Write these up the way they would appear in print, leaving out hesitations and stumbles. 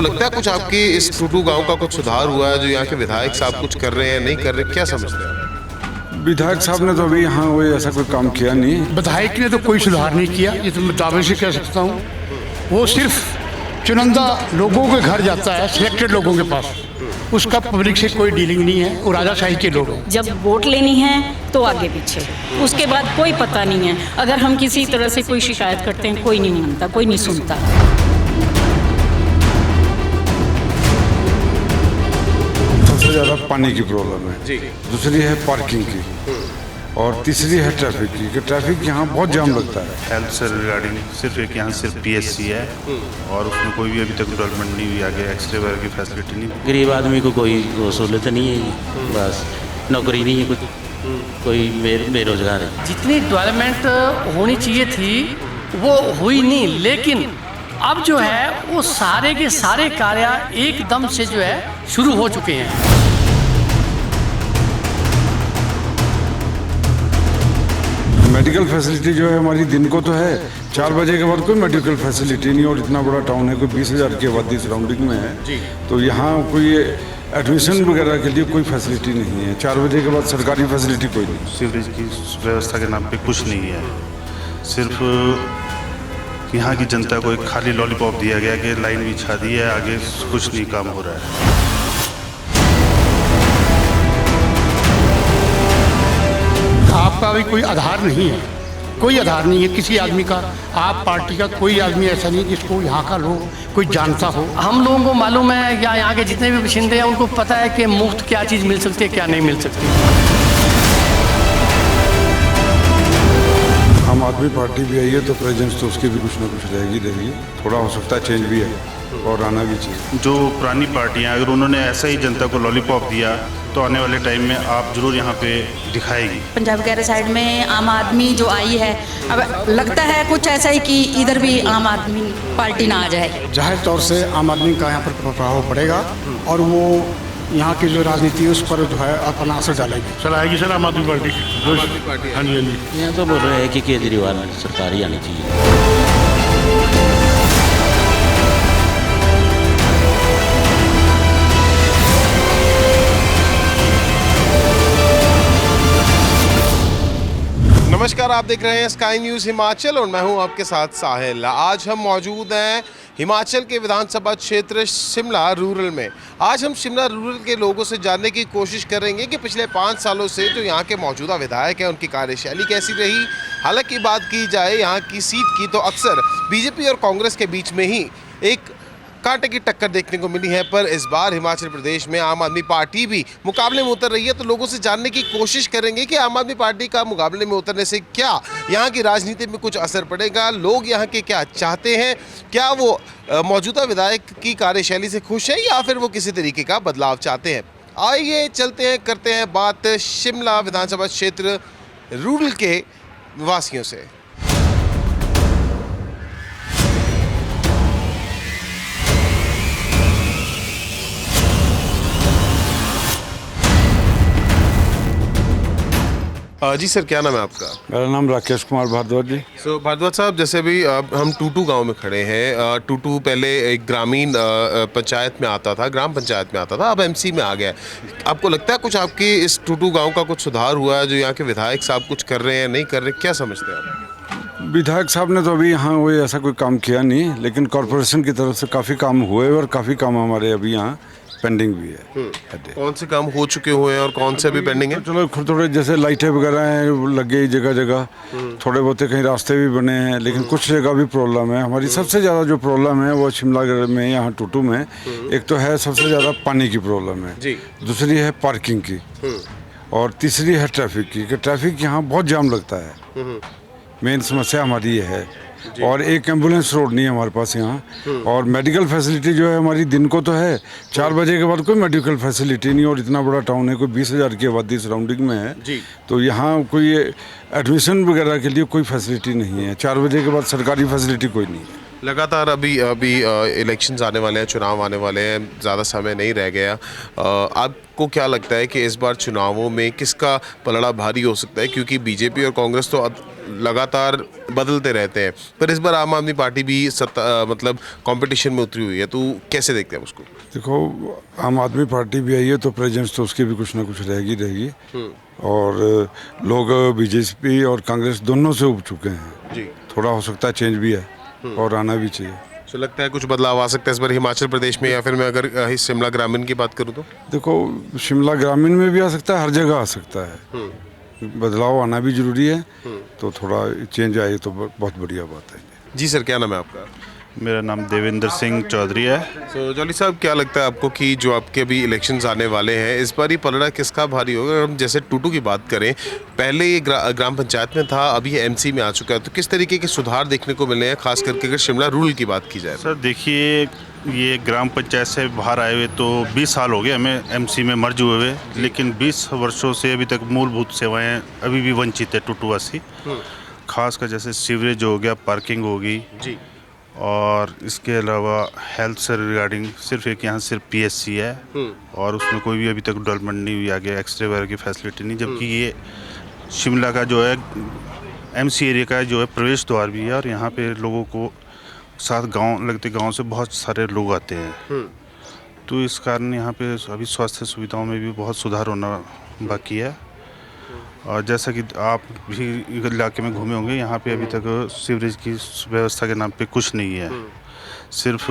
लगता है कुछ आपकी इस टूटू गांव का कुछ सुधार हुआ है, जो यहाँ के विधायक साहब कुछ कर रहे हैं, नहीं कर रहे, क्या समझते हैं? विधायक साहब ने तो अभी यहाँ कोई ऐसा कोई काम किया नहीं। विधायक ने तो कोई सुधार नहीं किया, ये तो मैं दावे से कह सकता हूँ। वो सिर्फ चुनिंदा लोगों के घर जाता है, सिलेक्टेड लोगों के पास, उसका पब्लिक से कोई डीलिंग नहीं है। वो राजाशाही के लोग हैं। जब वोट लेनी है तो आगे पीछे, उसके बाद कोई पता नहीं है। अगर हम किसी तरह से कोई शिकायत करते हैं, कोई नहीं मानता, कोई नहीं सुनता। सबसे ज़्यादा पानी की प्रॉब्लम है जी। दूसरी है पार्किंग की, और तीसरी है ट्रैफिक की, कि ट्रैफिक यहाँ बहुत जाम लगता है। हेल्थ से रिगार्डिंग सिर्फ एक यहाँ सिर्फ पीएचसी है और उसमें कोई भी अभी तक डेवलपमेंट नहीं हुई, आगे एक्सरे वगैरह की फैसिलिटी नहीं। गरीब आदमी को कोई सहूलत नहीं है जी, बस नौकरी नहीं है, कुछ कोई बेरोजगार है। जितनी डेवलपमेंट होनी चाहिए थी वो हुई नहीं, लेकिन अब जो है वो सारे के सारे कार्य एकदम से जो है शुरू हो चुके हैं। मेडिकल फैसिलिटी जो है हमारी दिन को तो है, 4 बजे के बाद कोई मेडिकल फैसिलिटी नहीं, और इतना बड़ा टाउन है, कोई 20,000 की आबादी सराउंडिंग में है, तो यहाँ कोई एडमिशन वगैरह के लिए कोई फैसिलिटी नहीं है। 4 बजे के बाद सरकारी फैसिलिटी कोई नहीं। सीवरेज की व्यवस्था के नाम पे कुछ नहीं है, सिर्फ यहाँ की जनता को एक खाली लॉलीपॉप दिया गया कि लाइन बिछा दी है, आगे कुछ नहीं काम हो रहा है। आपका भी कोई आधार नहीं है, कोई आधार नहीं है किसी आदमी का। आप पार्टी का कोई आदमी ऐसा नहीं जिसको यहाँ का लोग कोई जानता हो। हम लोगों को मालूम है या यहाँ के जितने भी बाशिंदे हैं उनको पता है कि मुफ्त क्या चीज़ मिल सकती है, क्या नहीं मिल सकती। आम आदमी पार्टी भी आई है तो प्रेजेंस तो उसकी भी कुछ ना कुछ रहेगी। थोड़ा हो सकता है चेंज भी है और आना भी चाहिए। जो पुरानी पार्टियां अगर उन्होंने ऐसा ही जनता को लॉलीपॉप दिया तो आने वाले टाइम में आप जरूर यहाँ पे दिखाएगी। पंजाब वगैरह साइड में आम आदमी जो आई है, अब लगता है कुछ ऐसा ही कि इधर भी आम आदमी पार्टी ना आ जाए। जाहिर तौर से आम आदमी का यहाँ पर प्रभाव पड़ेगा और वो यहाँ की जो राजनीति है उस पर जो है अपना असर डालेगी। चलाएगी सर आम आदमी पार्टी। हाँ जी, हाँ जी। यहाँ तो बोल रहे हैं कि केजरीवाल सरकार ही आनी चाहिए। नमस्कार, आप देख रहे हैं स्काई न्यूज़ हिमाचल और मैं हूं आपके साथ साहिल। आज हम मौजूद हैं हिमाचल के विधानसभा क्षेत्र शिमला रूरल में। आज हम शिमला रूरल के लोगों से जानने की कोशिश करेंगे कि पिछले 5 सालों से जो यहाँ के मौजूदा विधायक हैं उनकी कार्यशैली कैसी रही। हालांकि बात की जाए यहाँ की सीट की तो अक्सर बीजेपी और कांग्रेस के बीच में ही एक कांटे की टक्कर देखने को मिली है, पर इस बार हिमाचल प्रदेश में आम आदमी पार्टी भी मुकाबले में उतर रही है। तो लोगों से जानने की कोशिश करेंगे कि आम आदमी पार्टी का मुकाबले में उतरने से क्या यहाँ की राजनीति में कुछ असर पड़ेगा, लोग यहाँ के क्या चाहते हैं, क्या वो मौजूदा विधायक की कार्यशैली से खुश हैं या फिर वो किसी तरीके का बदलाव चाहते हैं। आइए चलते हैं, करते हैं बात शिमला विधानसभा क्षेत्र रूरल के वासियों से। जी सर, क्या नाम है आपका? मेरा नाम राकेश कुमार भारद्वाज जी। भारद्वाज साहब, जैसे भी हम टूटू गांव में खड़े हैं। टूटू पहले एक ग्रामीण पंचायत में आता था, ग्राम पंचायत में आता था, अब एमसी में आ गया है। आपको लगता है कुछ आपकी इस टूटू गांव का कुछ सुधार हुआ है, जो यहाँ के विधायक साहब कुछ कर रहे हैं, नहीं कर रहे, क्या समझते हैं आप? विधायक साहब ने तो अभी यहाँ कोई ऐसा कोई काम किया नहीं, लेकिन कॉरपोरेशन की तरफ से काफ़ी काम हुए और काफ़ी काम हमारे अभी यहाँ पेंडिंग भी है। कौन से काम हो चुके हुए हैं और कौन से अभी पेंडिंग है? चलो थोड़े जैसे लाइटें वगैरह हैं लग गई जगह जगह, थोड़े बहुत कहीं रास्ते भी बने हैं, लेकिन कुछ जगह भी प्रॉब्लम है। हमारी सबसे ज़्यादा जो प्रॉब्लम है वो शिमला में यहाँ टूटू में एक तो है सबसे ज़्यादा पानी की प्रॉब्लम है, दूसरी है पार्किंग की, और तीसरी है ट्रैफिक की, कि ट्रैफिक यहाँ बहुत जाम लगता है। मेन समस्या हमारी ये है। और एक एम्बुलेंस रोड नहीं है हमारे पास यहाँ, और मेडिकल फैसिलिटी जो है हमारी दिन को तो है, 4 बजे के बाद कोई मेडिकल फैसिलिटी नहीं, और इतना बड़ा टाउन है, कोई 20,000 की आबादी सराउंडिंग में है, तो यहाँ कोई एडमिशन वगैरह के लिए कोई फैसिलिटी नहीं है। 4 बजे के बाद सरकारी फैसिलिटी कोई नहीं है। लगातार अभी अभी इलेक्शंस आने वाले हैं, चुनाव आने वाले हैं, ज़्यादा समय नहीं रह गया। आपको क्या लगता है कि इस बार चुनावों में किसका पलड़ा भारी हो सकता है? क्योंकि बीजेपी और कांग्रेस तो लगातार बदलते रहते हैं, पर इस बार आम आदमी पार्टी भी मतलब कंपटीशन में उतरी हुई है, तो कैसे देखते हैं उसको? देखो, आम आदमी पार्टी भी आई है तो प्रेजेंस तो उसकी भी कुछ ना कुछ रहेगी। और लोग बीजेपी और कांग्रेस दोनों से उब चुके हैं जी। थोड़ा हो सकता है चेंज भी है और आना भी चाहिए। तो लगता है कुछ बदलाव आ सकता है इस बार हिमाचल प्रदेश में, या फिर मैं अगर शिमला ग्रामीण की बात करूँ तो? देखो, शिमला ग्रामीण में भी आ सकता है, हर जगह आ सकता है। बदलाव आना भी जरूरी है, तो थोड़ा चेंज आए तो बहुत बढ़िया बात है। जी सर, क्या नाम है आपका? मेरा नाम देवेंद्र सिंह चौधरी है। तो जॉली साहब, क्या लगता है आपको कि जो आपके अभी इलेक्शंस आने वाले हैं, इस बार ये पलड़ा किसका भारी होगा? अगर हम जैसे टूटू की बात करें, पहले ये ग्राम पंचायत में था, अभी ये एमसी में आ चुका है, तो किस तरीके के सुधार देखने को मिले हैं, खास करके अगर शिमला रूरल की बात की जाए? सर देखिए, ये ग्राम पंचायत से बाहर आए हुए तो 20 साल हो गए हमें एमसी में मर्ज हुए हुए, लेकिन 20 वर्षों से अभी तक मूलभूत सेवाएं अभी भी वंचित है टूटूवासी। खासकर जैसे सीवरेज हो गया, पार्किंग होगी जी, और इसके अलावा हेल्थ से रिगार्डिंग सिर्फ एक यहाँ सिर्फ पीएचसी है और उसमें कोई भी अभी तक डेवलपमेंट नहीं हुई, आगे एक्सरे वगैरह की फैसिलिटी नहीं, जबकि ये शिमला का जो है एमसी एरिया का जो है प्रवेश द्वार भी है और यहाँ पे लोगों को साथ गांव लगते गांव से बहुत सारे लोग आते हैं। तो इस कारण यहाँ पे अभी स्वास्थ्य सुविधाओं में भी बहुत सुधार होना बाकी है। और जैसा कि आप भी इलाके में घूमे होंगे, यहाँ पे अभी तक सीवरेज की व्यवस्था के नाम पे कुछ नहीं है। सिर्फ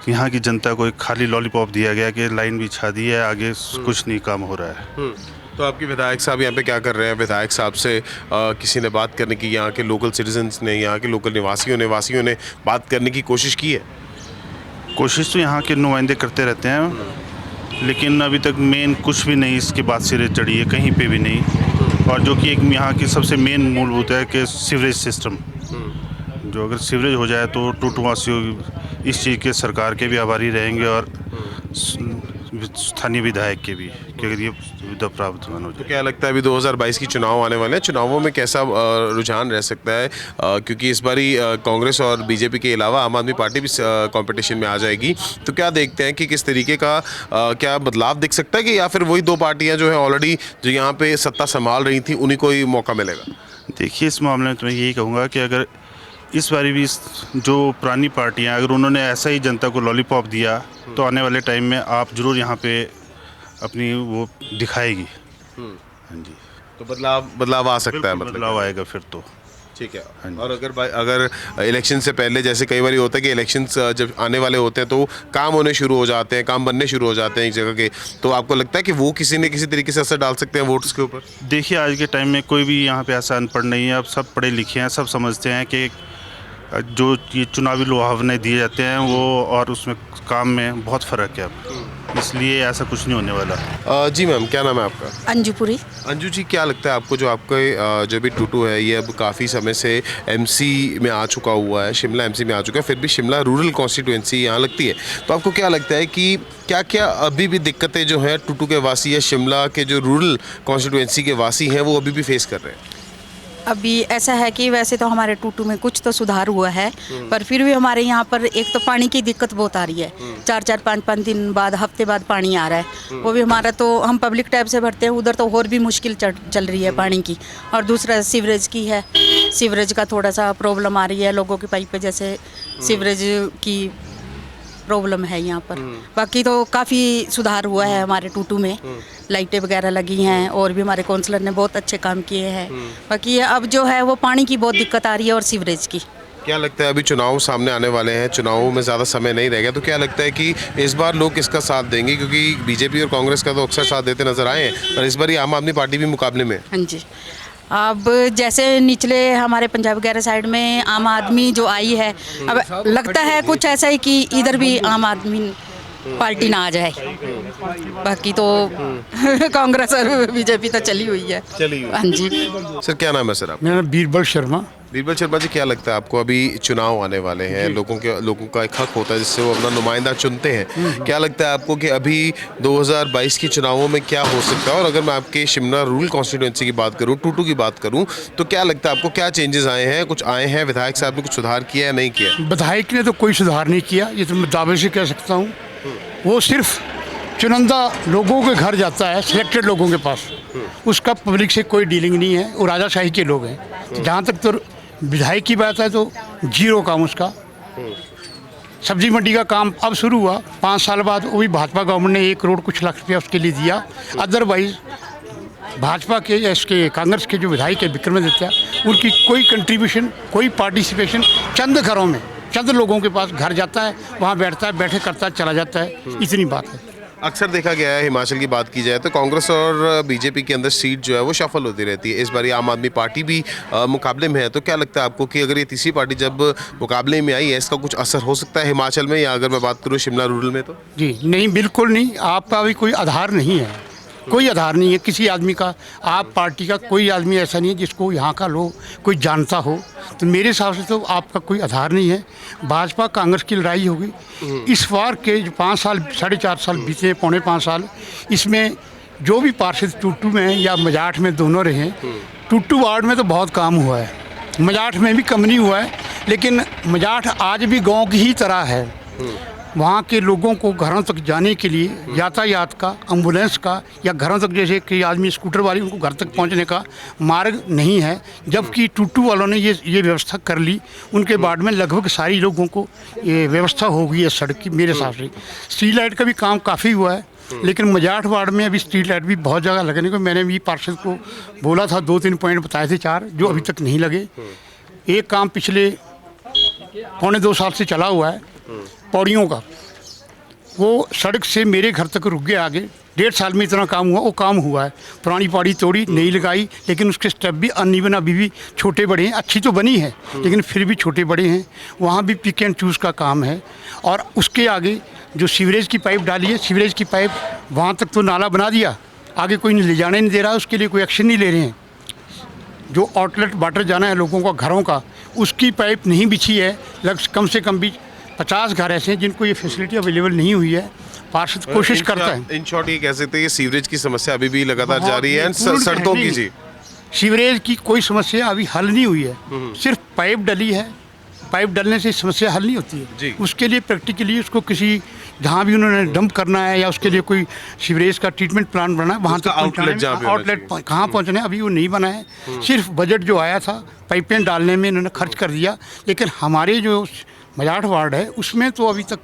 यहाँ की जनता को एक खाली लॉलीपॉप दिया गया कि लाइन बिछा दी है, आगे कुछ नहीं काम हो रहा है। तो आपके विधायक साहब यहाँ पे क्या कर रहे हैं? विधायक साहब से किसी ने बात करने की, यहाँ के लोकल सिटीजन्स ने, यहाँ के लोकल निवासियों ने बात करने की कोशिश की है? कोशिश तो यहाँ के नुमाइंदे करते रहते हैं, लेकिन अभी तक मेन कुछ भी नहीं इसकी बात सिरे चढ़ी है, कहीं पे भी नहीं। और जो कि एक यहाँ की सबसे मेन मूलभूत है कि सीवरेज सिस्टम, जो अगर सीवरेज हो जाए तो टूटूवासियों इस चीज़ के सरकार के भी आभारी रहेंगे और स्थानीय विधायक के भी, कि अगर ये सुविधा प्राप्त हो जाए। तो क्या लगता है अभी 2022 की चुनाव आने वाले हैं, चुनावों में कैसा रुझान रह सकता है? क्योंकि इस बारी कांग्रेस और बीजेपी के अलावा आम आदमी पार्टी भी कंपटीशन में आ जाएगी, तो क्या देखते हैं कि किस तरीके का क्या बदलाव दिख सकता है, कि या फिर वही दो पार्टियां जो है ऑलरेडी जो यहाँ पे सत्ता संभाल रही थी उन्हीं को ही मौका मिलेगा? देखिए, इस मामले में तो मैं यही कहूँगा कि अगर इस बारी भी जो पुरानी पार्टियां अगर उन्होंने ऐसा ही जनता को लॉलीपॉप दिया तो आने वाले टाइम में आप जरूर यहाँ पे अपनी वो दिखाएगी। हाँ जी, तो बदलाव आ सकता है, मतलब बदलाव आएगा फिर तो। ठीक है। और अगर इलेक्शन से पहले, जैसे कई बार होता है कि इलेक्शंस जब आने वाले होते हैं तो काम होने शुरू हो जाते हैं, काम बनने शुरू हो जाते हैं एक जगह के, तो आपको लगता है कि वो किसी न किसी तरीके से असर डाल सकते हैं वोट्स के ऊपर? देखिए, आज के टाइम में कोई भी यहाँ पे ऐसा अनपढ़ नहीं है, अब सब पढ़े लिखे हैं, सब समझते हैं कि जो ये चुनावी लुभावने दिए जाते हैं वो और उसमें काम में बहुत फ़र्क है अब, इसलिए ऐसा कुछ नहीं होने वाला। जी मैम, क्या नाम है आपका? अंजुपुरी। अंजू जी, क्या लगता है आपको, जो आपका जो भी टूटू है ये अब काफ़ी समय से एमसी में आ चुका हुआ है, शिमला एमसी में आ चुका है, फिर भी शिमला रूरल कॉन्स्टिट्यूएंसी यहाँ लगती है, तो आपको क्या लगता है कि क्या क्या अभी भी दिक्कतें जो हैं टूटू के वासी या शिमला के जो रूरल कॉन्स्टिट्यूएंसी के वासी हैं वो अभी भी फेस कर रहे हैं? अभी ऐसा है कि वैसे तो हमारे टूटू में कुछ तो सुधार हुआ है, पर फिर भी हमारे यहाँ पर एक तो पानी की दिक्कत बहुत आ रही है। 4-4 5-5 दिन बाद, हफ्ते बाद पानी आ रहा है, वो भी हमारा तो हम पब्लिक टैप से भरते हैं, उधर तो और भी मुश्किल चल रही है पानी की। और दूसरा सीवरेज की है, सीवरेज का थोड़ा सा प्रॉब्लम आ रही है, लोगों की पाइप पे जैसे सीवरेज की प्रॉब्लम है यहाँ पर। बाकी तो काफ़ी सुधार हुआ है हमारे टूटू में, लाइटें वगैरह लगी हैं और भी हमारे काउंसलर ने बहुत अच्छे काम किए हैं। बाकी ये अब जो है वो पानी की बहुत दिक्कत आ रही है और सीवरेज की। क्या लगता है, अभी चुनाव सामने आने वाले हैं, चुनावों में ज़्यादा समय नहीं रह गया, तो क्या लगता है कि इस बार लोग किसका साथ देंगे? क्योंकि बीजेपी और कांग्रेस का तो अक्सर साथ देते नजर आए हैं, पर इस बार आम आदमी पार्टी भी मुकाबले में। हाँ जी, अब जैसे निचले हमारे पंजाब वगैरह साइड में आम आदमी जो आई है, अब लगता है कुछ ऐसा ही कि इधर भी आम आदमी पार्टी ना आ जाए। बाकी तो कांग्रेस और बीजेपी तो चली हुई है। चली हुई। हाँ जी। सर, क्या नाम है सर आप? मेरा नाम बीरबल शर्मा। बीरबल शर्मा जी, क्या लगता है आपको? अभी चुनाव आने वाले हैं, लोगों का एक हक होता है जिससे वो अपना नुमाइंदा चुनते हैं। क्या लगता है आपको कि अभी 2022 के चुनावों में क्या हो सकता है? और अगर मैं आपके शिमला रूरल कॉन्स्टिट्यूंसी की बात करूं, टूटू की बात करूं, तो क्या लगता है आपको, क्या चेंजेस आए हैं? कुछ आए हैं? विधायक साहब ने कुछ सुधार किया या नहीं किया? विधायक ने तो कोई सुधार नहीं किया, ये तो मैं दावे से कह सकता हूँ। वो सिर्फ चुनिंदा लोगों के घर जाता है, सिलेक्टेड लोगों के पास। उसका पब्लिक से कोई डीलिंग नहीं है, वो राजाशाही के लोग हैं। जहाँ तक तो विधायक की बात है तो जीरो काम उसका। सब्जी मंडी का काम अब शुरू हुआ, 5 साल बाद, वो भी भाजपा गवर्नमेंट ने 1 करोड़ कुछ लाख रुपया उसके लिए दिया। अदरवाइज भाजपा के या इसके कांग्रेस के जो विधायक है विक्रमादित्य, उनकी कोई कंट्रीब्यूशन, कोई पार्टिसिपेशन, चंद घरों में, चंद लोगों के पास घर जाता है, वहाँ बैठता है, बैठे करता है, चला जाता है, इतनी बात है। अक्सर देखा गया है, हिमाचल की बात की जाए तो कांग्रेस और बीजेपी के अंदर सीट जो है वो शफल होती रहती है। इस बार आम आदमी पार्टी भी मुकाबले में है, तो क्या लगता है आपको कि अगर ये तीसरी पार्टी जब मुकाबले में आई है, इसका कुछ असर हो सकता है हिमाचल में, या अगर मैं बात करूँ शिमला रूरल में? तो जी नहीं, बिल्कुल नहीं। आपका भी कोई आधार नहीं है, कोई आधार नहीं है किसी आदमी का। आप पार्टी का कोई आदमी ऐसा नहीं है जिसको यहाँ का लोग कोई जानता हो। तो मेरे हिसाब से तो आपका कोई आधार नहीं है। भाजपा कांग्रेस की लड़ाई होगी इस बार के जो 5 साल, 4.5 साल बीते, 4.25 साल, इसमें जो भी पार्षद टूटू में या मजाठ में दोनों रहे हैं। टूटू वार्ड में तो बहुत काम हुआ है, मजाठ में भी कम नहीं हुआ है, लेकिन मजाठ आज भी गाँव की ही तरह है। वहाँ के लोगों को घरों तक जाने के लिए यातायात का, एम्बुलेंस का, या घरों तक जैसे कि आदमी स्कूटर वाले उनको घर तक पहुँचने का मार्ग नहीं है, जबकि टूटू वालों ने ये व्यवस्था कर ली। उनके वार्ड में लगभग सारी लोगों को ये व्यवस्था हो गई है सड़क की। मेरे हिसाब से स्ट्रीट लाइट का भी काम काफ़ी हुआ है, लेकिन मजाठ वार्ड में अभी स्ट्रीट लाइट भी बहुत जगह लगने को, मैंने भी पार्षद को बोला था, 2-3 पॉइंट बताए थे, 4 जो अभी तक नहीं लगे। एक काम पिछले 1.25 साल से चला हुआ है पौड़ियों का, वो सड़क से मेरे घर तक रुक गया। आगे 1.5 साल में इतना काम हुआ, वो काम हुआ है। पुरानी पौड़ी तोड़ी, नहीं लगाई, लेकिन उसके स्टेप भी अनइवन अभी भी छोटे बड़े हैं। अच्छी तो बनी है लेकिन फिर भी छोटे बड़े हैं। वहाँ भी पिक एंड चूज़ का काम है। और उसके आगे जो सीवरेज की पाइप डाली है, सीवरेज की पाइप वहाँ तक तो नाला बना दिया, आगे कोई ले जाने नहीं दे रहा, उसके लिए कोई एक्शन नहीं ले रहे हैं। जो आउटलेट वाटर जाना है लोगों का घरों का, उसकी पाइप नहीं बिछी है। कम से कम भी 50 घर ऐसे हैं जिनको ये फैसिलिटी अवेलेबल नहीं हुई है। पार्षद कोशिश करता है। इन शॉर्ट ये कह सकते हैं कि सीवरेज की समस्या अभी भी लगातार जारी है। सड़कों की, जी, सीवरेज की कोई समस्या अभी हल नहीं हुई है, सिर्फ पाइप डली है। पाइप डलने से समस्या हल नहीं होती है। उसके लिए प्रैक्टिकली उसको किसी, जहाँ भी उन्होंने डंप करना है या उसके लिए कोई सीवरेज का ट्रीटमेंट प्लान बनाना है, वहाँ तक आउटलेट कहाँ पहुँचना है अभी वो नहीं बना है। सिर्फ बजट जो आया था पाइपें डालने में इन्होंने खर्च कर दिया, लेकिन हमारे जो मजाठ वार्ड है उसमें तो अभी तक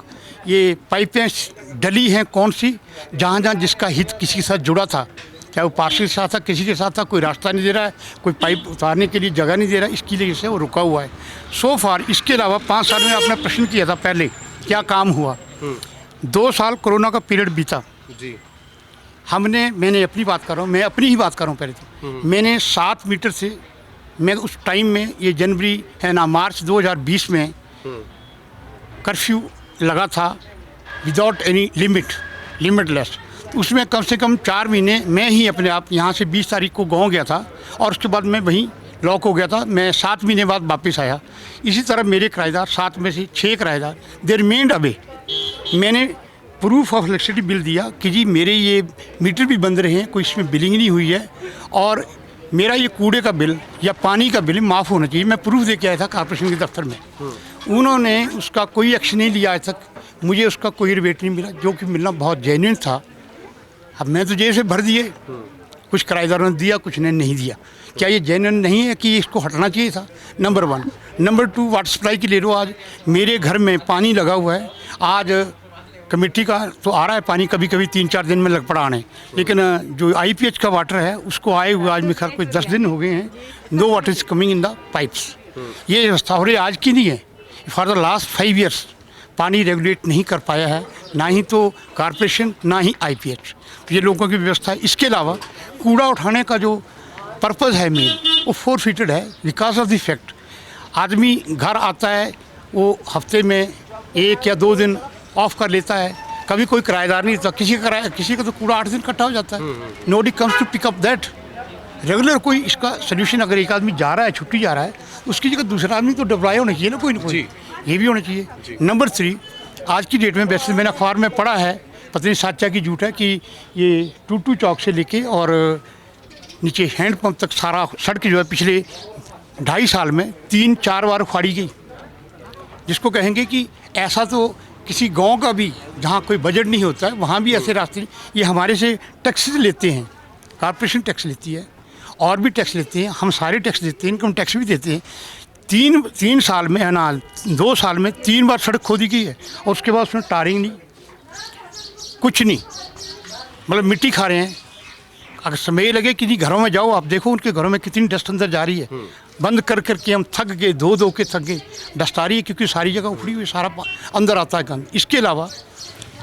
ये पाइपें डली हैं। कौन सी, जहाँ जहाँ जिसका हित किसी के साथ जुड़ा था, चाहे वो पार्षद के साथ था, किसी के साथ था, कोई रास्ता नहीं दे रहा है, कोई पाइप उतारने के लिए जगह नहीं दे रहा है, इसकी वजह से वो रुका हुआ है सो फार। इसके अलावा 5 साल में आपने प्रश्न किया था पहले क्या काम हुआ। 2 साल कोरोना का पीरियड बीता जी। मैंने अपनी बात कर रहा हूँ, मैं अपनी ही बात कर रहा हूँ। पहले तो मैंने 7 मीटर से, मैं उस टाइम में, ये जनवरी है ना, मार्च 2020 में कर्फ्यू लगा था विदाउट एनी लिमिटलेस। तो उसमें कम से कम 4 महीने मैं ही अपने आप यहाँ से 20 तारीख को गाँव गया था और उसके बाद मैं वहीं लॉक हो गया था। मैं 7 महीने बाद वापस आया। इसी तरह मेरे किराएदार, 7 में से 6 किराएदार दे रिमेंड अवे। मैंने प्रूफ ऑफ इलेक्ट्रिसिटी बिल दिया कि जी मेरे ये मीटर भी बंद रहे हैं, कोई इसमें बिलिंग नहीं हुई है, और मेरा ये कूड़े का बिल या पानी का बिल माफ़ होना चाहिए। मैं प्रूफ दे के आया था कॉर्पोरेशन के दफ्तर में। उन्होंने उसका कोई एक्शन नहीं लिया आज तक। मुझे उसका कोई रिबेट नहीं मिला, जो कि मिलना बहुत जेन्युइन था। अब मैं तो जेब से भर दिए, कुछ किराएदारों ने दिया, कुछ ने नहीं दिया। क्या ये जेन्युइन नहीं है कि इसको हटना चाहिए था? नंबर 1। नंबर 2, वाटर सप्लाई की ले लो। आज मेरे घर में पानी लगा हुआ है। आज कमेटी का तो आ रहा है पानी, कभी कभी 3-4 दिन में लग पड़ा आने, लेकिन जो IPH का वाटर है उसको आए हुए आज मेरे ख्याल कोई 10 दिन हो गए हैं। No water is coming in the pipes. ये व्यवस्था हो रही आज की नहीं है, फॉर द लास्ट 5 ईयर्स पानी रेगुलेट नहीं कर पाया है, ना ही तो कॉर्पोरेशन ना ही IPH। तो ये लोगों की व्यवस्था है। इसके अलावा कूड़ा उठाने का जो पर्पज़ है मेन, वो फोरफिटेड है बिकॉज ऑफ द फैक्ट आदमी घर आता है, वो हफ्ते में 1 या 2 दिन ऑफ कर लेता है। कभी कोई किराएदार नहीं था, किसी का तो कूड़ा 8 दिन इकट्ठा हो जाता है। Nobody comes to pick up that regular कोई इसका सोल्यूशन, अगर एक आदमी जा रहा है, छुट्टी जा रहा है, उसकी जगह दूसरा आदमी तो डिप्लॉय होना चाहिए ना, कोई ना कोई, ये भी होना चाहिए। नंबर 3, आज की डेट में वैसे मैंने अखबार में पढ़ा है, पता नहीं सच्चा की झूठ है, कि ये टूटू चौक से लेके और नीचे हैंड पंप तक सारा सड़क जो है पिछले 2.5 साल में 3-4 बार उखाड़ी गई, जिसको कहेंगे कि ऐसा तो किसी गांव का भी जहां कोई बजट नहीं होता है वहां भी ऐसे रास्ते। ये हमारे से टैक्स लेते हैं, कॉर्पोरेशन टैक्स लेती है और भी टैक्स लेते हैं, हम सारे टैक्स देते हैं, इनकम टैक्स भी देते हैं। 3 साल में है ना, 2 साल में 3 बार सड़क खोदी गई है और उसके बाद उसमें टारिंग नहीं, कुछ नहीं, मतलब मिट्टी खा रहे हैं। अगर समय लगे किसी घरों में जाओ, आप देखो उनके घरों में कितनी डस्ट अंदर जा रही है। बंद कर करके हम थक गए, धो के थक गए, डस्ट आ रही है क्योंकि सारी जगह उखड़ी हुई, सारा अंदर आता है गंद। इसके अलावा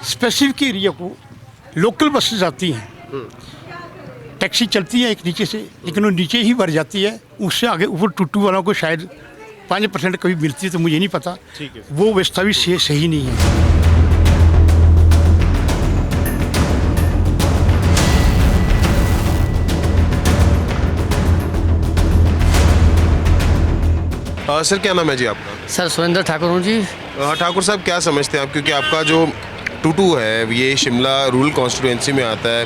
स्पेसिफिक एरिया को लोकल बसेस आती हैं, टैक्सी चलती है एक नीचे से, लेकिन वो नीचे ही भर जाती है, उससे आगे ऊपर टूटू वालों को शायद 5% कभी मिलती है, तो मुझे नहीं पता, वो व्यवस्था भी सही नहीं है। सर क्या नाम है जी आपका? सर सुरेंद्र ठाकुर हूँ जी। ठाकुर साहब, क्या समझते हैं आप, क्योंकि आपका जो टूटू है ये शिमला रूरल कॉन्स्टिट्यूएंसी में आता है,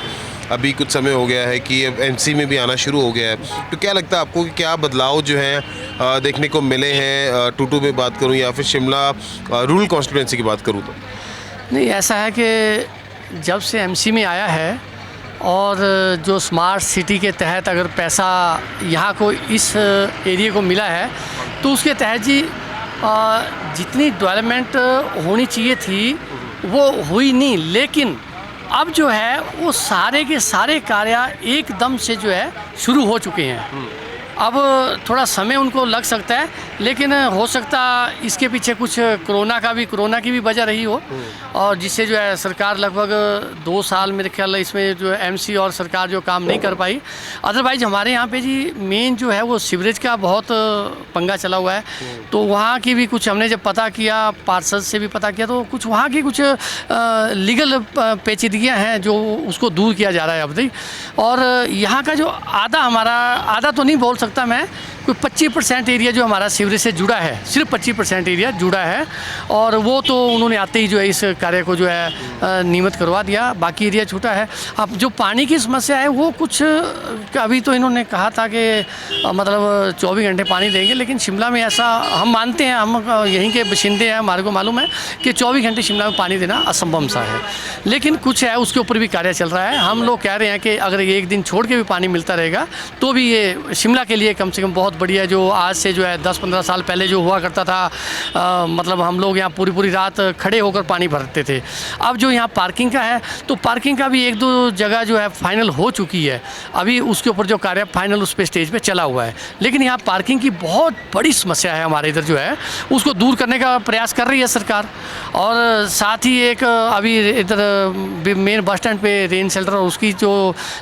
अभी कुछ समय हो गया है कि अब एमसी में भी आना शुरू हो गया है, तो क्या लगता है आपको कि क्या बदलाव जो हैं देखने को मिले हैं, टूटू में बात करूं या फिर शिमला रूरल कॉन्स्टिट्यूएंसी की बात करूं तो? नहीं, ऐसा है कि जब से एमसी में आया है और जो स्मार्ट सिटी के तहत अगर पैसा यहाँ को इस एरिया को मिला है, तो उसके तहत जी जितनी डेवलपमेंट होनी चाहिए थी वो हुई नहीं, लेकिन अब जो है वो सारे के सारे कार्य एकदम से जो है शुरू हो चुके हैं। अब थोड़ा समय उनको लग सकता है, लेकिन हो सकता इसके पीछे कुछ कोरोना की भी वजह रही हो, और जिससे जो है सरकार लगभग 2 साल मेरे ख्याल इसमें जो एमसी और सरकार जो काम नहीं कर पाई। अदरवाइज हमारे यहाँ पे जी मेन जो है वो सीवरेज का बहुत पंगा चला हुआ है, तो वहाँ की भी कुछ हमने जब पता किया, पार्षद से भी पता किया, तो कुछ वहाँ की कुछ लीगल पेचीदगियाँ हैं जो उसको दूर किया जा रहा है अब तक। और यहाँ का जो आधा तो नहीं बोल सकता मैं, कोई 25% एरिया जो हमारा सीवरेज से जुड़ा है, सिर्फ 25% एरिया जुड़ा है, और वो तो उन्होंने आते ही जो है इस कार्य को जो है नियमित करवा दिया, बाकी एरिया छूटा है। अब जो पानी की समस्या है वो कुछ अभी तो इन्होंने कहा था कि मतलब 24 घंटे पानी देंगे, लेकिन शिमला में ऐसा हम मानते हैं, हम यहीं के बाशिंदे हैं, हमारे को मालूम है कि 24 घंटे शिमला में पानी देना असंभव सा है, लेकिन कुछ है उसके ऊपर भी कार्य चल रहा है। हम लोग कह रहे हैं कि अगर एक दिन छोड़ के भी पानी मिलता रहेगा तो भी ये शिमला के लिए कम से कम बहुत बढ़िया, जो आज से जो है 10-15 साल पहले जो हुआ करता था, मतलब हम लोग यहाँ पूरी रात खड़े होकर पानी भरते थे। अब जो यहाँ पार्किंग का है, तो पार्किंग का भी 1-2 जगह जो है फाइनल हो चुकी है, अभी उसके ऊपर जो कार्य फाइनल उस पर स्टेज पे चला हुआ है, लेकिन यहाँ पार्किंग की बहुत बड़ी समस्या है हमारे इधर जो है, उसको दूर करने का प्रयास कर रही है सरकार। और साथ ही एक अभी इधर मेन बस स्टैंड पे रेन शेल्टर और उसकी जो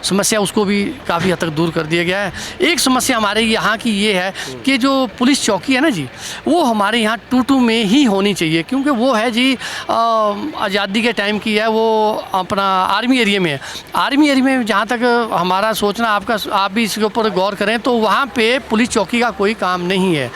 समस्या उसको भी काफ़ी हद तक दूर कर दिया गया है। एक समस्या हमारे यहाँ की ये है कि जो पुलिस चौकी है ना जी, वो हमारे यहाँ टूटू में ही होनी चाहिए, क्योंकि वो है जी आज़ादी के टाइम की है, वो अपना आर्मी एरिया में है। आर्मी एरिया में जहाँ तक हमारा सोचना, आप भी इसके ऊपर गौर करें, तो वहाँ पे पुलिस चौकी का कोई काम नहीं है।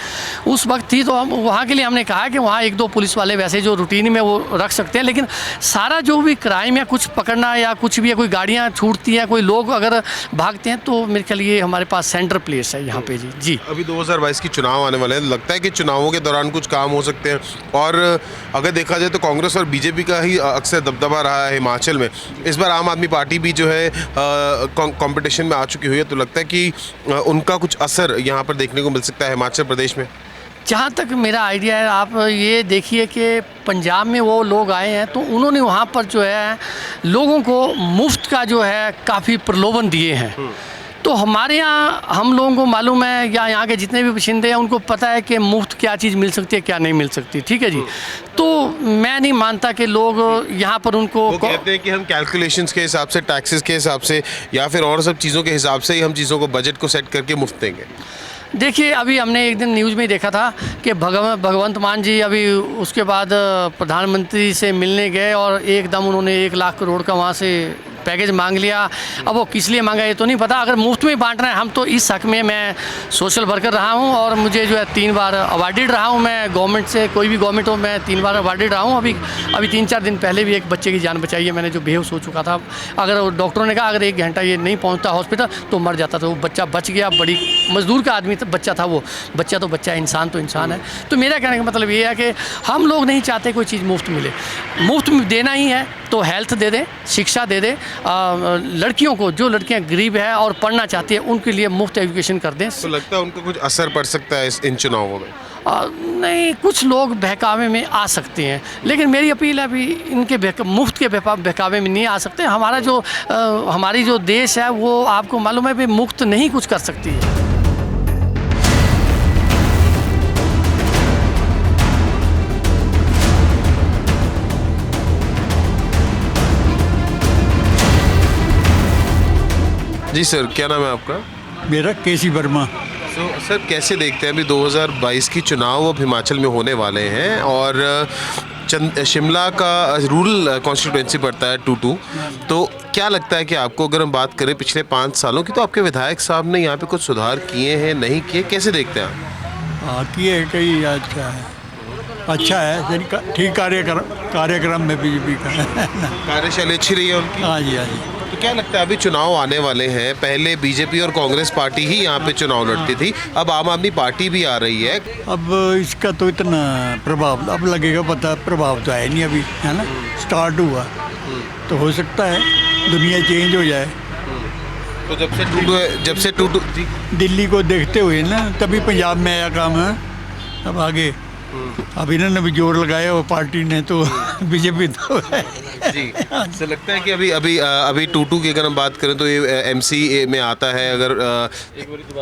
उस वक्त थी तो हम वहाँ के लिए हमने कहा कि वहाँ 1-2 पुलिस वाले वैसे जो रूटीन में वो रख सकते हैं, लेकिन सारा जो भी क्राइम या कुछ पकड़ना या कुछ भी, कोई गाड़ियाँ छूटती हैं, कोई लोग अगर भागते हैं, तो मेरे ख्याल ये हमारे पास सेंटर प्लेस है यहाँ पे जी। अभी 2022 की चुनाव आने वाले हैं, लगता है कि चुनावों के दौरान कुछ काम हो सकते हैं, और अगर देखा जाए तो कांग्रेस और बीजेपी का ही अक्सर दबदबा रहा है हिमाचल में। इस बार आम आदमी पार्टी भी जो है कंपटीशन में आ चुकी हुई है, तो लगता है कि उनका कुछ असर यहाँ पर देखने को मिल सकता है हिमाचल प्रदेश में। जहाँ तक मेरा आइडिया है, आप ये देखिए कि पंजाब में वो लोग आए हैं, तो उन्होंने वहाँ पर जो है लोगों को मुफ्त का जो है काफ़ी प्रलोभन दिए हैं। तो हमारे यहाँ हम लोगों को मालूम है, या यहाँ के जितने भी बाशिंदे हैं उनको पता है कि मुफ्त क्या चीज़ मिल सकती है, क्या नहीं मिल सकती, ठीक है जी। तो मैं नहीं मानता कि लोग यहाँ पर उनको कहते हैं कि हम कैलकुलेशंस के हिसाब से, टैक्सेस के हिसाब से, या फिर और सब चीज़ों के हिसाब से ही हम चीज़ों को, बजट को सेट करके मुफ्त देंगे। देखिए, अभी हमने एक दिन न्यूज़ में देखा था कि भगवंत मान जी अभी उसके बाद प्रधानमंत्री से मिलने गए और एकदम उन्होंने 1 लाख करोड़ का वहाँ से पैकेज मांग लिया। अब वो किस लिए मांगा ये तो नहीं पता। अगर मुफ्त में बांट रहे हैं, हम तो इस हक में, मैं सोशल वर्कर रहा हूँ और मुझे जो है 3 बार अवार्डेड रहा हूँ मैं गवर्नमेंट से, कोई भी गवर्नमेंट हो, मैं 3 बार अवार्डेड रहा हूँ। अभी 3-4 दिन पहले भी एक बच्चे की जान बचाई है मैंने, जो बेहोश हो चुका था। अगर डॉक्टरों ने कहा अगर 1 घंटा ये नहीं पहुँचता हॉस्पिटल तो मर जाता था। वो बच्चा बच गया, बड़ी मजदूर का आदमी बच्चा था वो। बच्चा तो बच्चा है, इंसान तो इंसान है। तो मेरा कहने का मतलब ये है कि हम लोग नहीं चाहते कोई चीज़ मुफ्त मिले। मुफ्त में देना ही है तो हेल्थ दे दें, शिक्षा दे दें। लड़कियों को, जो लड़कियां गरीब है और पढ़ना चाहती है, उनके लिए मुफ्त एजुकेशन कर दें। तो लगता है उनको कुछ असर पड़ सकता है इन चुनावों में? नहीं, कुछ लोग बहकावे में आ सकते हैं, लेकिन मेरी अपील है अभी इनके मुफ्त के बहकावे में नहीं आ सकते। हमारी जो देश है वो आपको मालूम है भी मुफ्त नहीं कुछ कर सकती है। जी सर, क्या नाम है आपका? मेरा केसी वर्मा। तो सर, कैसे देखते हैं अभी 2022 की चुनाव अब हिमाचल में होने वाले हैं और शिमला का रूरल कॉन्स्टिट्यूंसी पड़ता है टूटू, तो क्या लगता है कि आपको, अगर हम बात करें पिछले 5 सालों की, तो आपके विधायक साहब ने यहाँ पे कुछ सुधार किए हैं, नहीं किए, कैसे देखते हैं आप? हाँ, किए कई। अच्छा है, ठीक कार्यक्रम में बीजेपी का कार्यशैली अच्छी रही है उनकी। हाँ जी, हाँ जी। तो क्या लगता है अभी चुनाव आने वाले हैं, पहले बीजेपी और कांग्रेस पार्टी ही यहाँ पे चुनाव लड़ती थी, अब आम आदमी पार्टी भी आ रही है। अब इसका तो इतना प्रभाव अब लगेगा, पता प्रभाव तो है नहीं अभी, है ना, स्टार्ट हुआ तो हो सकता है दुनिया चेंज हो जाए। तो जब से टूटू दिल्ली को देखते हुए ना, तभी पंजाब में आया काम है। अब आगे अब इन्होंने भी जोर लगाया वो पार्टी ने, तो बीजेपी तो है जी। तो लगता है कि अभी टूटू की अगर हम बात करें तो ये एमसी में आता है, अगर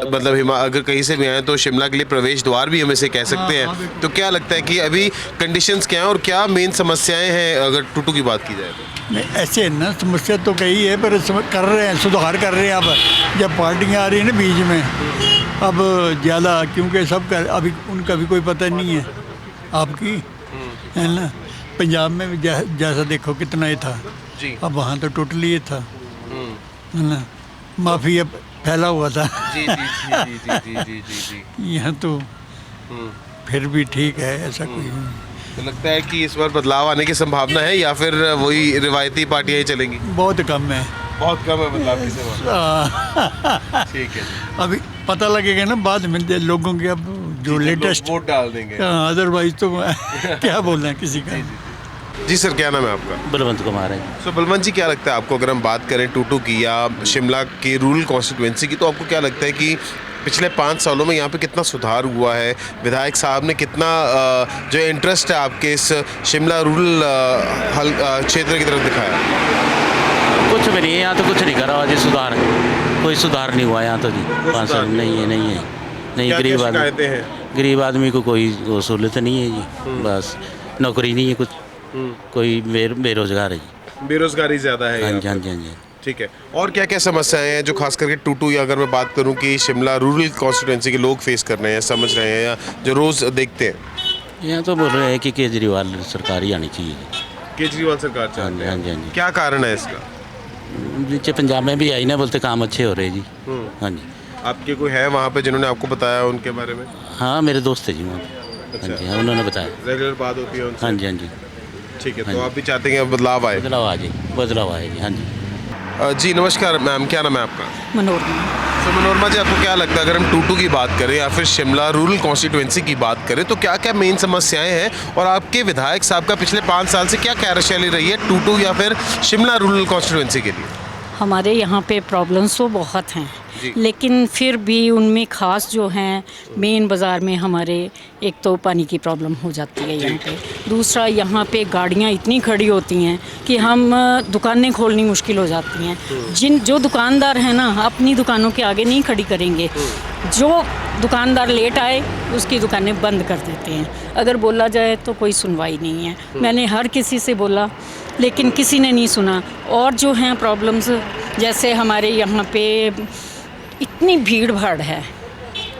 मतलब अगर कहीं से भी आए तो शिमला के लिए प्रवेश द्वार भी हम इसे कह सकते हैं। तो क्या लगता है कि अभी कंडीशंस क्या हैं और क्या मेन समस्याएं हैं अगर टूटू की बात की जाए तो? नहीं, ऐसे ना समस्या तो कई है, पर कर रहे हैं, सुधार कर रहे हैं। अब जब पार्टियाँ आ रही हैं ना बीच में, अब ज़्यादा, क्योंकि सबका अभी उनका भी कोई पता नहीं है आपकी, है ना। पंजाब में भी जैसा देखो कितना ये था जी। अब वहाँ तो टोटली ये था, है ना, माफिया फैला हुआ था। जी जी जी जी जी जी जी जी। यहाँ तो फिर भी ठीक है, ऐसा कोई नहीं। तो लगता है कि इस बार बदलाव आने की संभावना है या फिर वही रिवायती पार्टियां ही चलेंगी? बहुत कम है, बहुत कम है बदलाव की संभावना। ठीक है, अभी पता लगेगा ना बाद में लोगों के, अब जो लेटेस्ट वोट डाल देंगे। अदरवाइज तो क्या बोलना है किसी का। जी सर, क्या नाम है आपका? बलवंत कुमार है। सो बलवंत जी, क्या लगता है आपको, अगर हम बात करें टूटू की या शिमला की रूरल कॉन्स्टिट्यूंसी की, तो आपको क्या लगता है कि पिछले 5 सालों में यहाँ पे कितना सुधार हुआ है? विधायक साहब ने कितना जो इंटरेस्ट है आपके इस शिमला रूरल क्षेत्र की तरफ दिखाया? कुछ भी नहीं है यहाँ तो, कुछ नहीं करा जी, सुधार कोई सुधार नहीं हुआ यहाँ तो जी। 5 साल नहीं है, नहीं। गरीब आदमी को कोई सहूलत नहीं है जी, बस नौकरी नहीं है कुछ, कोई बेरोजगार है जी, बेरोजगारी ज़्यादा है। हाँ जी, हाँ जी, हाँ जी। ठीक है, और क्या क्या समस्याएं हैं जो खास करके टूटू, या अगर मैं बात करूं कि शिमला रूरल कॉन्स्टिट्यूंसी के लोग फेस कर रहे हैं, समझ रहे हैं, या जो रोज़ देखते हैं? यहाँ तो बोल रहे हैं कि केजरीवाल सरकार ही आनी चाहिए। केजरीवाल सरकार हाँ जी, हाँ जी, हाँ जी। क्या कारण है इसका? नीचे पंजाब में भी आई ना, बोलते काम अच्छे हो रहे जी। हाँ जी। आपके कोई है वहाँ पे जिन्होंने आपको बताया उनके बारे में? हाँ, मेरे दोस्त है जी वहाँ पे। हाँ जी, हाँ, उन्होंने बताया। रेगुलर बात होती है उनसे? हाँ जी, हाँ जी। ठीक है, तो आप भी चाहते हैं बदलाव आए? बदलाव आए जी। हाँ जी। जी नमस्कार मैम, क्या नाम है आपका? मनोरमा। तो मनोरमा जी, आपको क्या लगता है अगर हम टूटू की बात करें या फिर शिमला रूरल कॉन्स्टिट्यूंसी की बात करें, तो क्या क्या मेन समस्याएं हैं और आपके विधायक साहब का पिछले 5 साल से क्या कार्यशैली रही है टूटू या फिर शिमला रूरल कॉन्स्टिट्यूंसी के लिए? हमारे यहाँ पे प्रॉब्लम्स तो बहुत हैं, लेकिन फिर भी उनमें ख़ास जो हैं, मेन बाज़ार में हमारे एक तो पानी की प्रॉब्लम हो जाती है यहाँ पे, दूसरा यहाँ पे गाड़ियाँ इतनी खड़ी होती हैं कि हम दुकानें खोलनी मुश्किल हो जाती हैं। जो दुकानदार हैं ना, अपनी दुकानों के आगे नहीं खड़ी करेंगे, जो दुकानदार लेट आए उसकी दुकानें बंद कर देते हैं। अगर बोला जाए तो कोई सुनवाई नहीं है। मैंने हर किसी से बोला लेकिन किसी ने नहीं सुना। और जो हैं प्रॉब्लम्स, जैसे हमारे यहाँ पे इतनी भीड़ भाड़ है,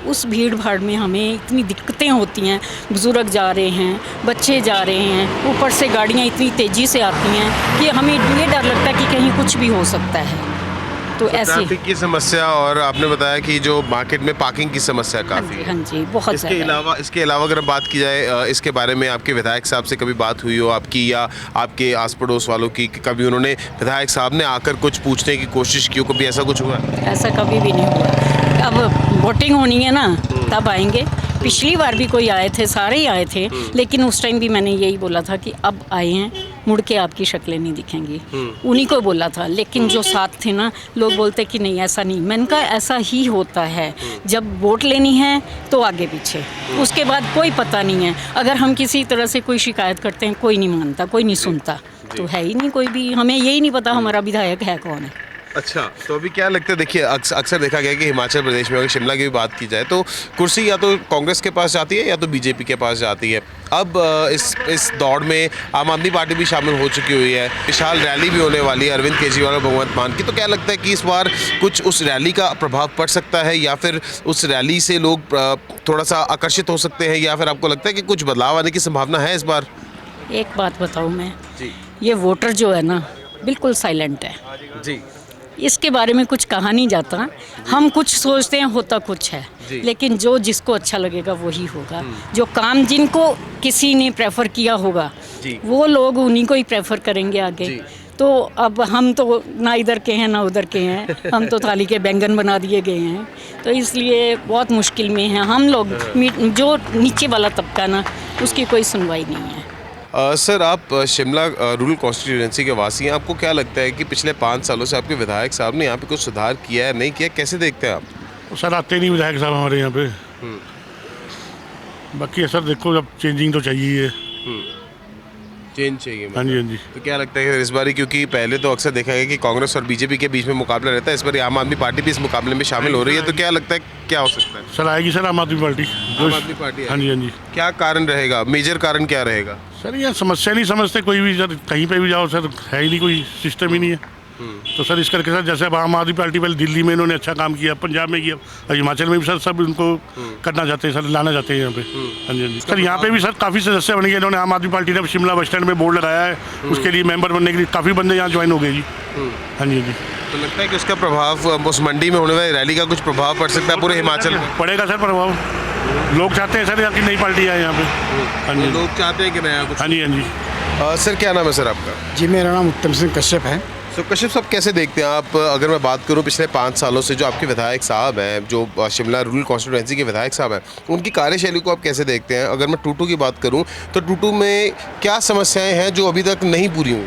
उस भीड़ भाड़ में हमें इतनी दिक्कतें होती हैं, बुज़ुर्ग जा रहे हैं, बच्चे जा रहे हैं, ऊपर से गाड़ियाँ इतनी तेज़ी से आती हैं कि हमें ये डर लगता है कि कहीं कुछ भी हो सकता है। तो ऐसे ट्रैफिक की समस्या, और आपने बताया कि जो मार्केट में पार्किंग की समस्या काफ़ी है। हाँ जी, बहुत इसके अलावा अगर बात की जाए इसके बारे में आपके विधायक साहब से कभी बात हुई हो आपकी, या आपके आस पड़ोस वालों की, कि कभी उन्होंने विधायक साहब ने आकर कुछ पूछने की कोशिश की हो, कभी ऐसा कुछ हुआ? ऐसा कभी भी नहीं हुआ। अब वोटिंग होनी है ना, तब आएंगे। पिछली बार भी कोई आए थे, सारे ही आए थे, लेकिन उस टाइम भी मैंने यही बोला था कि अब आए हैं, मुड़ के आपकी शक्लें नहीं दिखेंगी। उन्हीं को बोला था, लेकिन जो साथ थे ना, लोग बोलते कि नहीं ऐसा नहीं। मैंने कहा ऐसा ही होता है, जब वोट लेनी है तो आगे पीछे, उसके बाद कोई पता नहीं है। अगर हम किसी तरह से कोई शिकायत करते हैं, कोई नहीं मानता, कोई नहीं सुनता, तो है ही नहीं कोई भी। हमें यही नहीं पता हमारा विधायक है कौन है। अच्छा, तो अभी क्या लगता है, देखिए अक्सर देखा गया कि हिमाचल प्रदेश में, अगर शिमला की भी बात की जाए, तो कुर्सी या तो कांग्रेस के पास जाती है या तो बीजेपी के पास जाती है। अब इस दौड़ में आम आदमी पार्टी भी शामिल हो चुकी हुई है, विशाल रैली भी होने वाली है अरविंद केजरीवाल और भगवंत मान की। तो क्या लगता है कि इस बार कुछ उस रैली का प्रभाव पड़ सकता है, या फिर उस रैली से लोग थोड़ा सा आकर्षित हो सकते हैं, या फिर आपको लगता है कि कुछ बदलाव आने की संभावना है इस बार? एक बात बताऊँ मैं जी ये वोटर जो है ना, बिल्कुल साइलेंट है जी इसके बारे में कुछ कहा नहीं जाता। हम कुछ सोचते हैं, होता कुछ है, लेकिन जो जिसको अच्छा लगेगा वही होगा। जो काम जिनको किसी ने प्रेफर किया होगा, वो लोग उन्हीं को ही प्रेफर करेंगे आगे। तो अब हम तो ना इधर के हैं ना उधर के हैं, हम तो थाली के बैंगन बना दिए गए हैं। तो इसलिए बहुत मुश्किल में हैं हम लोग। जो नीचे वाला तबका ना, उसकी कोई सुनवाई नहीं है। सर, आप शिमला रूरल कॉन्स्टिट्यूंसी के वासी हैं। आपको क्या लगता है कि पिछले 5 सालों से आपके विधायक साहब ने यहाँ पे कुछ सुधार किया है, नहीं किया, कैसे देखते हैं आप? सर आते नहीं विधायक साहब हमारे यहाँ पे। बाकी सर देखो, अब चेंजिंग तो चाहिए। चेंज चाहिए। हाँ जी, हाँ जी। तो क्या लगता है इस बार, क्योंकि पहले तो अक्सर देखा गया कि कांग्रेस और बीजेपी के बीच में मुकाबला रहता है, इस बार आम आदमी पार्टी भी इस मुकाबले में शामिल हो रही है, तो क्या लगता है क्या हो सकता है? सर आएगी सर आम आदमी पार्टी। आम आदमी पार्टी? हाँ जी, हाँ जी। क्या कारण रहेगा, मेजर कारण क्या रहेगा? सर ये समस्या नहीं समझते कोई भी। सर कहीं पे भी जाओ सर, है ही नहीं, कोई सिस्टम ही नहीं है। तो सर इस करके सर, जैसे अब आम आदमी पार्टी पहले दिल्ली में इन्होंने अच्छा काम किया, पंजाब में किया, और हिमाचल में भी सर सब उनको करना चाहते हैं सर, लाना चाहते हैं यहाँ पे। हाँ जी, हाँ जी। सर यहाँ पे भी सर काफ़ी सदस्य बन गए। इन्होंने आम आदमी पार्टी ने शिमला बस स्टैंड में बोर्ड लगाया है, उसके लिए मेंबर बनने के लिए काफ़ी बंदे यहाँ ज्वाइन हो गए जी। हाँ जी, हाँ जी। तो लगता है कि उसका प्रभाव उस मंडी में होने वाली रैली का कुछ प्रभाव पड़ सकता है पूरे हिमाचल में? पड़ेगा सर प्रभाव। लोग चाहते हैं सर यहाँ की नई पार्टी आए यहाँ पे। हाँ जी, लोग चाहते हैं कि नया कुछ। हाँ जी, हाँ जी। सर, क्या नाम है सर आपका? जी, मेरा नाम उत्तम सिंह कश्यप है। तो कश्यप साहब, कैसे देखते हैं आप, अगर मैं बात करूं पिछले 5 सालों से जो आपके विधायक साहब हैं, जो शिमला रूरल कॉन्स्टिट्यूंसी के विधायक साहब हैं, उनकी कार्यशैली को आप कैसे देखते हैं? अगर मैं टूटू की बात करूं तो टूटू में क्या समस्याएं हैं जो अभी तक नहीं पूरी हुई?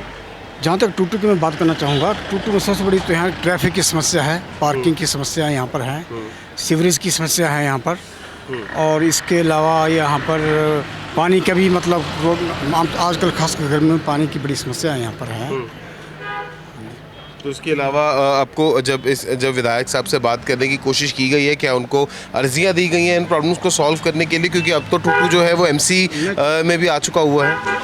जहाँ तक टूटू की मैं बात करना चाहूँगा, टूटू में सबसे बड़ी तो यहाँ ट्रैफिक की समस्या है, पार्किंग की समस्या यहाँ पर है, सीवरेज की समस्या है यहाँ पर, और इसके अलावा यहाँ पर पानी का भी मतलब आजकल खासकर गर्मी में पानी की बड़ी समस्या यहाँ पर है। तो इसके अलावा आपको जब विधायक साहब से बात करने की कोशिश की गई है, क्या उनको अर्जियां दी गई हैं इन प्रॉब्लम्स को सॉल्व करने के लिए? क्योंकि अब तो टूटू जो है वो एमसी में भी आ चुका हुआ है।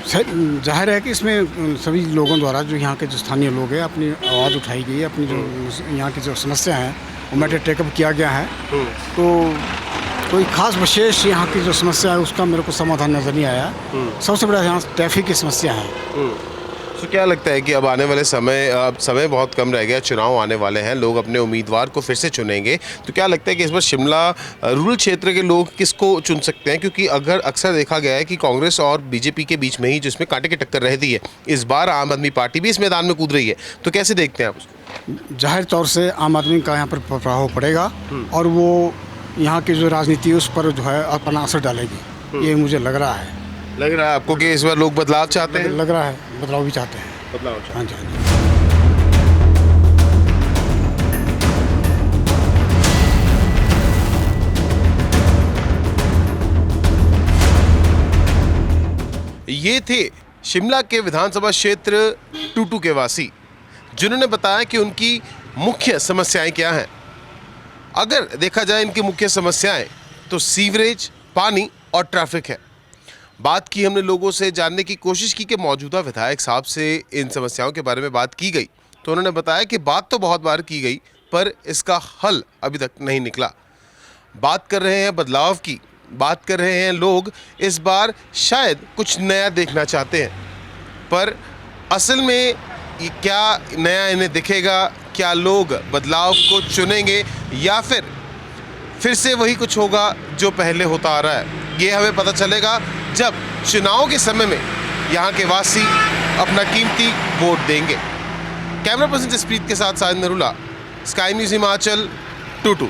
जाहिर है कि इसमें सभी लोगों द्वारा, जो यहाँ के जो स्थानीय लोग हैं, अपनी आवाज़ उठाई गई है, अपनी जो यहाँ की जो समस्या है वो मैटर टेकअप किया गया है। तो कोई खास विशेष यहाँ की जो समस्या है उसका मेरे को समाधान नज़र नहीं आया। सबसे बड़ा यहाँ ट्रैफिक की समस्या है। तो क्या लगता है कि अब आने वाले समय बहुत कम रह गया, चुनाव आने वाले हैं, लोग अपने उम्मीदवार को फिर से चुनेंगे, तो क्या लगता है कि इस बार शिमला रूरल क्षेत्र के लोग किसको चुन सकते हैं? क्योंकि अगर अक्सर देखा गया है कि कांग्रेस और बीजेपी के बीच में ही जिसमें कांटे की टक्कर रहती है, इस बार आम आदमी पार्टी भी इस मैदान में कूद रही है, तो कैसे देखते हैं आप उसको? जाहिर तौर से आम आदमी का यहाँ पर प्रभाव पड़ेगा, और वो यहाँ की जो राजनीति है उस पर जो है अपना असर डालेगी, ये मुझे लग रहा है। लग रहा है आपको कि इस बार लोग बदलाव चाहते हैं? लग रहा है बदलाव भी चाहते हैं। बदलाव चाहते हैं। हाँ जी, हाँ जी। ये थे शिमला के विधानसभा क्षेत्र टूटू के वासी, जिन्होंने बताया कि उनकी मुख्य समस्याएं क्या हैं। अगर देखा जाए इनकी मुख्य समस्याएं तो सीवरेज, पानी और ट्रैफिक है। बात की हमने लोगों से, जानने की कोशिश की कि मौजूदा विधायक साहब से इन समस्याओं के बारे में बात की गई, तो उन्होंने बताया कि बात तो बहुत बार की गई पर इसका हल अभी तक नहीं निकला। बात कर रहे हैं बदलाव की, बात कर रहे हैं लोग इस बार शायद कुछ नया देखना चाहते हैं, पर असल में ये क्या नया इन्हें दिखेगा? क्या लोग बदलाव को चुनेंगे या फिर से वही कुछ होगा जो पहले होता आ रहा है? ये हमें पता चलेगा जब चुनाव के समय में यहाँ के वासी अपना कीमती वोट देंगे। कैमरा पर्सन जसप्रीत के साथ साजिद नरूला, स्काई न्यूज़ हिमाचल, टूटू।